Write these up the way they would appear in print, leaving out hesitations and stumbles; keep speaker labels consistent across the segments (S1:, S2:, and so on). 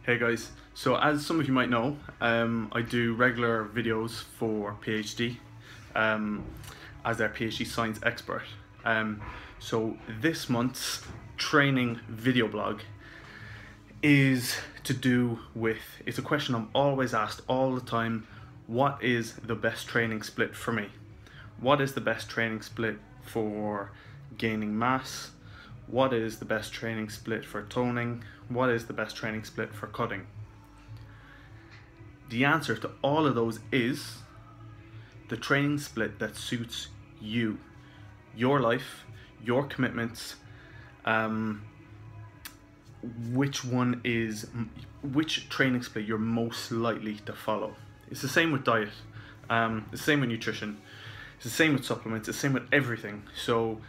S1: Hey guys, so as some of you might know, I do regular videos for PhD as their PhD science expert. So this month's training video blog is to do with, it's a question I'm always asked all the time: what is the best training split for me? What is the best training split for gaining mass? What is the best training split for toning? What is the best training split for cutting? The answer to all of those is the training split that suits you, your life, your commitments, which training split you're most likely to follow. It's the same with diet, it's the same with nutrition, it's the same with supplements, it's the same with everything. So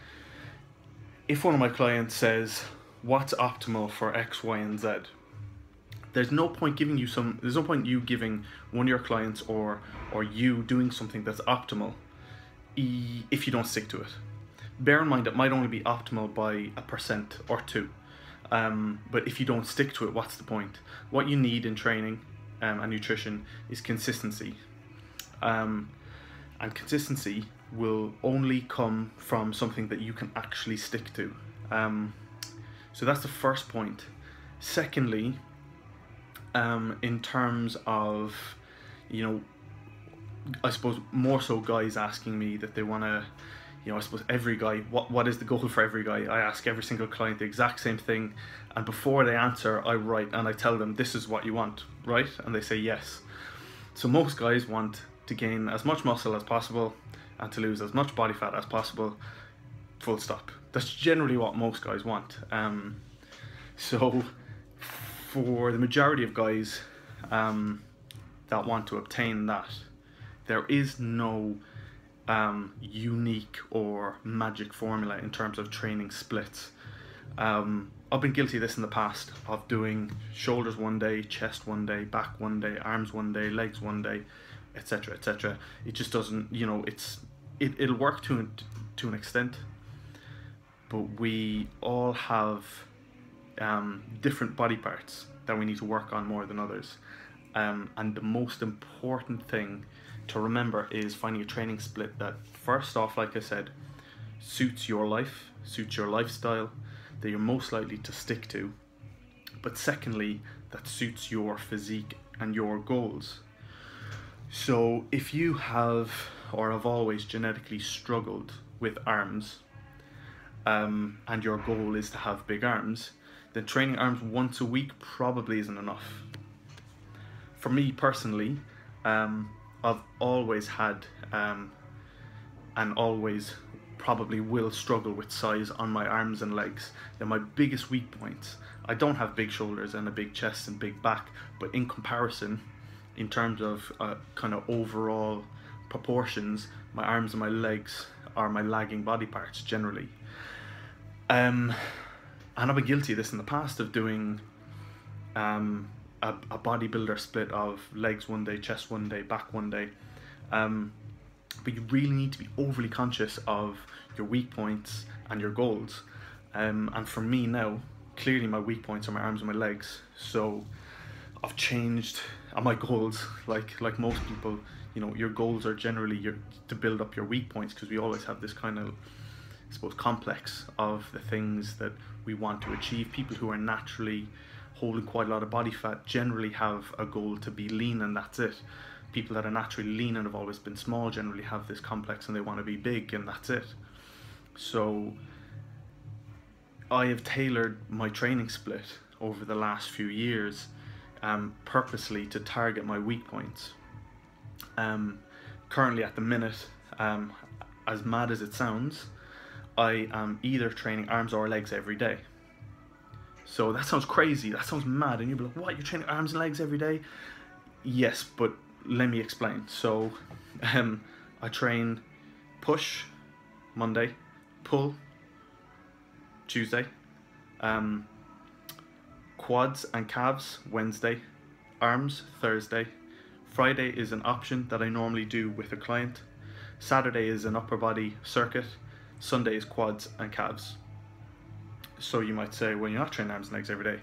S1: if one of my clients says, what's optimal for X, Y, and Z? There's no point giving you there's no point you giving one of your clients or you doing something that's optimal if you don't stick to it. Bear in mind it might only be optimal by 1% or 2%. But if you don't stick to it, what's the point? What you need in training and nutrition is consistency. And consistency will only come from something that you can actually stick to. So that's the first point. Secondly, in terms of, I suppose more so guys asking me that they want to, I suppose every guy, what is the goal for every guy? I ask every single client the exact same thing, and before they answer, I write and I tell them, this is what you want, right? And they say yes. So most guys want to gain as much muscle as possible and to lose as much body fat as possible, full stop. That's generally what most guys want. So for the majority of guys that want to obtain that, there is no unique or magic formula in terms of training splits. I've been guilty of this in the past, of doing shoulders one day, chest one day, back one day, arms one day, legs one day, etc., etc. It just doesn't, it'll work to an extent, but we all have different body parts that we need to work on more than others. And the most important thing to remember is finding a training split that, first off, like I said, suits your life, suits your lifestyle, that you're most likely to stick to, but secondly, that suits your physique and your goals. So if you have or have always genetically struggled with arms, and your goal is to have big arms, then training arms once a week probably isn't enough. For me personally, I've always had and always probably will struggle with size on my arms and legs. They're my biggest weak points. I don't have big shoulders and a big chest and big back, but in comparison, in terms of kind of overall proportions, my arms and my legs are my lagging body parts generally. And I've been guilty of this in the past, of doing a bodybuilder split of legs one day, chest one day, back one day. But you really need to be overly conscious of your weak points and your goals. And for me now, clearly my weak points are my arms and my legs. So I've changed my goals. Like most people, your goals are generally to build up your weak points, because we always have this kind of, I suppose, complex of the things that we want to achieve. People who are naturally holding quite a lot of body fat generally have a goal to be lean, and that's it. People that are naturally lean and have always been small generally have this complex and they want to be big, and that's it. So I have tailored my training split over the last few years purposely to target my weak points. Currently at the minute, as mad as it sounds, I am either training arms or legs every day. So that sounds crazy, that sounds mad, and you'll be like, what, you're training arms and legs every day? Yes, but let me explain. So I train push Monday, pull Tuesday, quads and calves Wednesday, arms Thursday, Friday is an option that I normally do with a client, Saturday is an upper body circuit, Sunday is quads and calves. So you might say, well, you're not training arms and legs every day.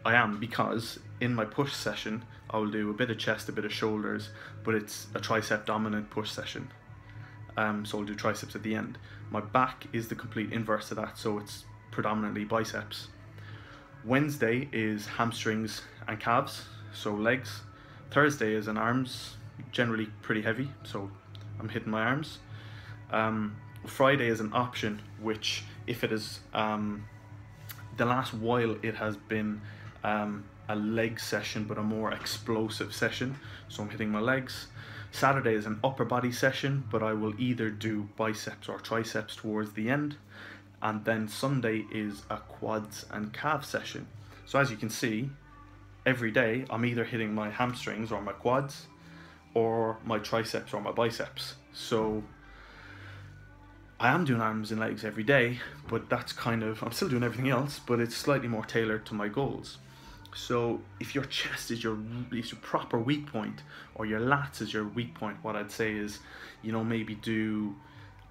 S1: I am, because in my push session I will do a bit of chest, a bit of shoulders, but it's a tricep dominant push session. So I'll do triceps at the end. My back is the complete inverse to that, so it's predominantly biceps. Wednesday is hamstrings and calves, so legs. Thursday is an arms, generally pretty heavy, so I'm hitting my arms. Friday is an option, which if it is, the last while it has been a leg session, but a more explosive session, so I'm hitting my legs. Saturday is an upper body session, but I will either do biceps or triceps towards the end. And then Sunday is a quads and calf session. So as you can see, every day I'm either hitting my hamstrings or my quads, or my triceps or my biceps. So I am doing arms and legs every day, but that's kind of, I'm still doing everything else, but it's slightly more tailored to my goals. So if your chest is your proper weak point, or your lats is your weak point, what I'd say is, you know, maybe do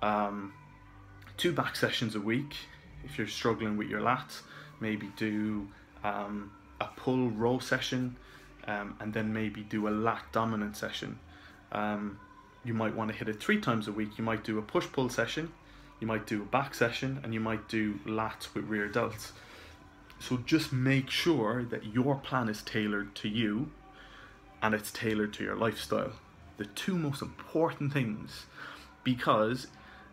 S1: 2 back sessions a week. If you're struggling with your lats, maybe do a pull row session, and then maybe do a lat dominant session. You might want to hit it 3 times a week. You might do a push-pull session, you might do a back session, and you might do lats with rear delts. So just make sure that your plan is tailored to you and it's tailored to your lifestyle. The 2 most important things, because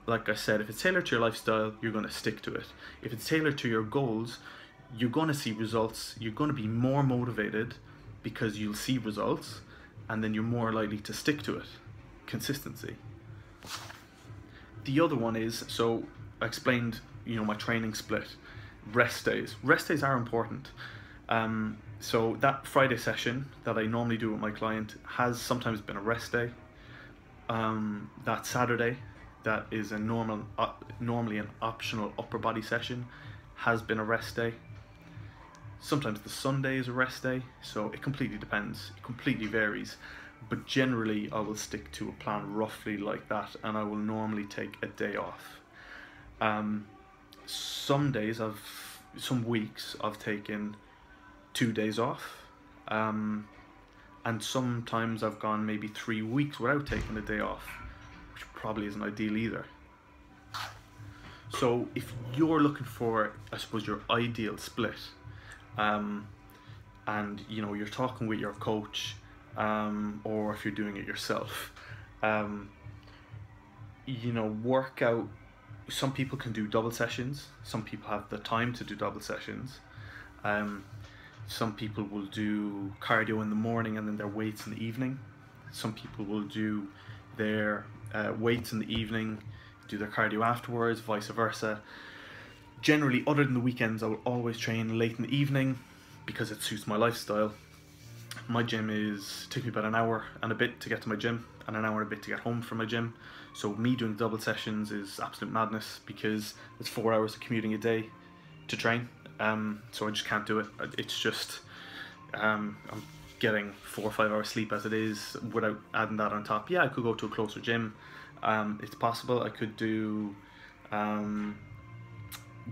S1: like I said, if it's tailored to your lifestyle, you're going to stick to it. If it's tailored to your goals, you're going to see results, you're going to be more motivated because you'll see results, and then you're more likely to stick to it. Consistency. The other one is, so I explained, you know, my training split. Rest days. Rest days are important. So that Friday session that I normally do with my client has sometimes been a rest day. That Saturday, that is a normally an optional upper body session, has been a rest day. Sometimes the Sunday is a rest day, so it completely depends. It completely varies. But generally I will stick to a plan roughly like that, and I will normally take a day off. Some weeks I've taken 2 days off, and sometimes I've gone maybe 3 weeks without taking a day off, which probably isn't ideal either. So if you're looking for, I suppose, your ideal split, and you know, you're talking with your coach, or if you're doing it yourself, you know, work out. Some people can do double sessions. Some people have the time to do double sessions. Some people will do cardio in the morning and then their weights in the evening. Some people will do their weights in the evening, do their cardio afterwards, vice versa. Generally, other than the weekends, I will always train late in the evening because it suits my lifestyle. My gym takes me about an hour and a bit to get to my gym, and an hour and a bit to get home from my gym. So me doing double sessions is absolute madness, because it's 4 hours of commuting a day to train. So I just can't do it. It's just, I'm getting 4 or 5 hours sleep as it is without adding that on top. Yeah, I could go to a closer gym. It's possible. I could do,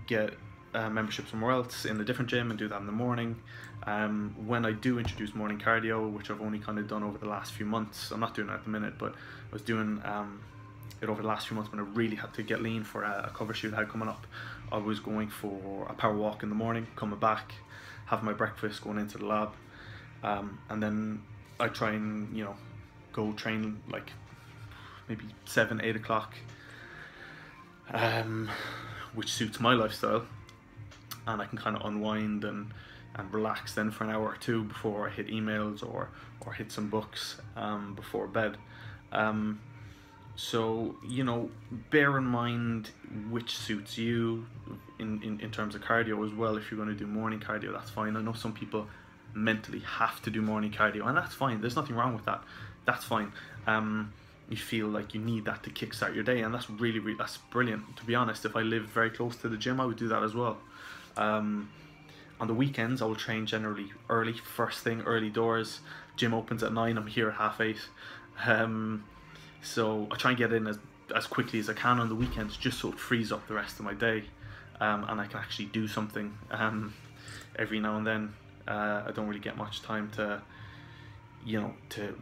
S1: get membership somewhere else in a different gym and do that in the morning. When I do introduce morning cardio, which I've only kind of done over the last few months, I'm not doing it at the minute, but I was doing it over the last few months when I really had to get lean for a cover shoot I had coming up. I was going for a power walk in the morning, coming back, having my breakfast, going into the lab, and then I try and, you know, go train like maybe 7-8 o'clock, which suits my lifestyle, and I can kind of unwind and relax then for an hour or 2 before I hit emails or hit some books before bed. So, you know, bear in mind which suits you in terms of cardio as well. If you're going to do morning cardio, that's fine. I know some people mentally have to do morning cardio, and that's fine. There's nothing wrong with that. That's fine. You feel like you need that to kickstart your day, and that's that's brilliant. To be honest, if I lived very close to the gym, I would do that as well. On the weekends, I will train generally early, first thing, early doors. Gym opens at 9, I'm here at 8:30. So I try and get in as quickly as I can on the weekends, just so it frees up the rest of my day, and I can actually do something every now and then. I don't really get much time to,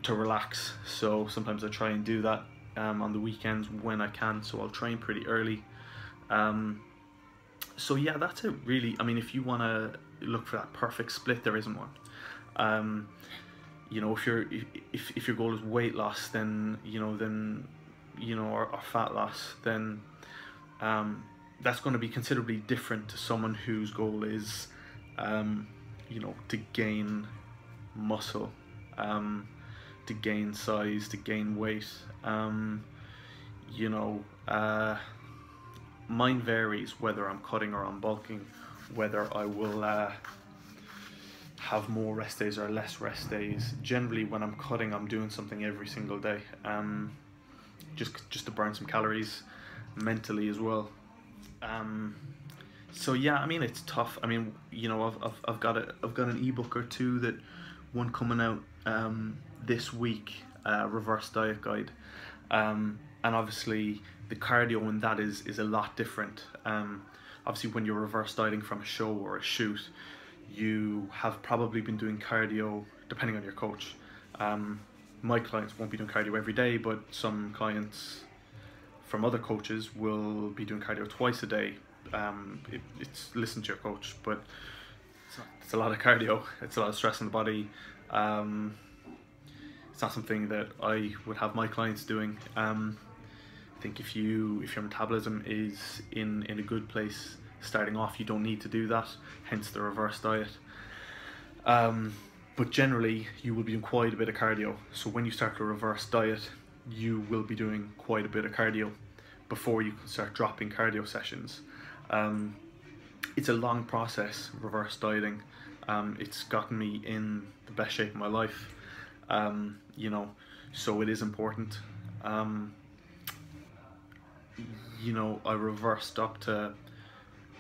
S1: to relax. So sometimes I try and do that on the weekends when I can. So I'll train pretty early. So yeah, that's it really. I mean, if you want to look for that perfect split, there isn't one. If your goal is weight loss, then or fat loss, then that's going to be considerably different to someone whose goal is to gain muscle, to gain size, to gain weight. Mine varies whether I'm cutting or I'm bulking, whether I will have more rest days or less rest days. Generally, when I'm cutting, I'm doing something every single day, just to burn some calories, mentally as well. So yeah, I mean, it's tough. I mean, I've got an ebook or two, that one coming out this week, reverse diet guide, and obviously the cardio in that is a lot different. Obviously, when you're reverse dieting from a show or a shoot, you have probably been doing cardio, depending on your coach. My clients won't be doing cardio every day, but some clients from other coaches will be doing cardio twice a day. It's listen to your coach, but it's a lot of cardio. It's a lot of stress on the body. It's not something that I would have my clients doing. I think if your metabolism is in a good place starting off, you don't need to do that, hence the reverse diet. But generally, you will be doing quite a bit of cardio. So when you start a reverse diet, you will be doing quite a bit of cardio before you can start dropping cardio sessions. It's a long process, reverse dieting. It's gotten me in the best shape of my life, so it is important. I reversed up to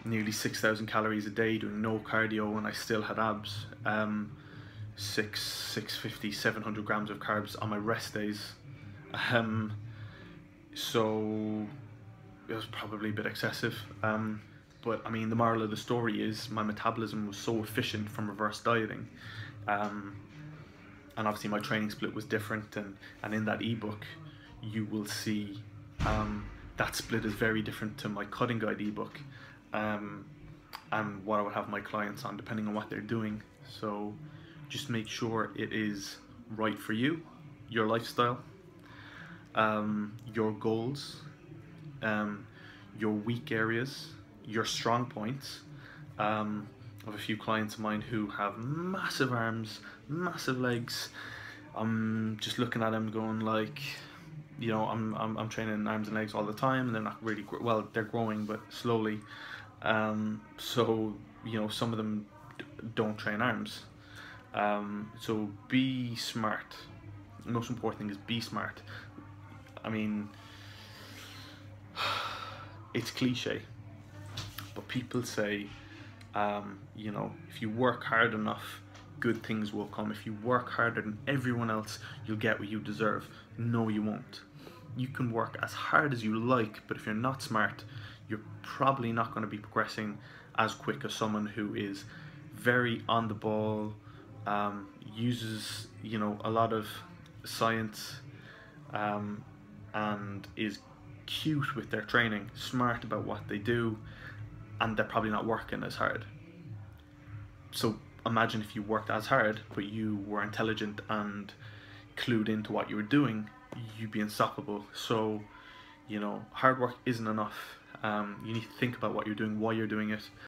S1: nearly 6,000 calories a day doing no cardio, and I still had abs. 650, 700 grams of carbs on my rest days. So it was probably a bit excessive. But I mean, the moral of the story is my metabolism was so efficient from reverse dieting. And obviously my training split was different, and in that ebook you will see that split is very different to my cutting guide ebook, and what I would have my clients on depending on what they're doing. So just make sure it is right for you, your lifestyle, your goals, your weak areas, your strong points. I have a few clients of mine who have massive arms, massive legs. I'm just looking at them going like, I'm training arms and legs all the time, and they're not really well. They're growing, but slowly. So some of them don't train arms. So be smart. The most important thing is be smart. I mean, it's cliche, but people say, if you work hard enough, good things will come. If you work harder than everyone else, you'll get what you deserve. No, you won't. You can work as hard as you like, but if you're not smart, you're probably not going to be progressing as quick as someone who is very on the ball, uses a lot of science, and is cute with their training, smart about what they do, and they're probably not working as hard. So imagine if you worked as hard, but you were intelligent and clued into what you were doing, you'd be unstoppable. So, hard work isn't enough. You need to think about what you're doing, why you're doing it,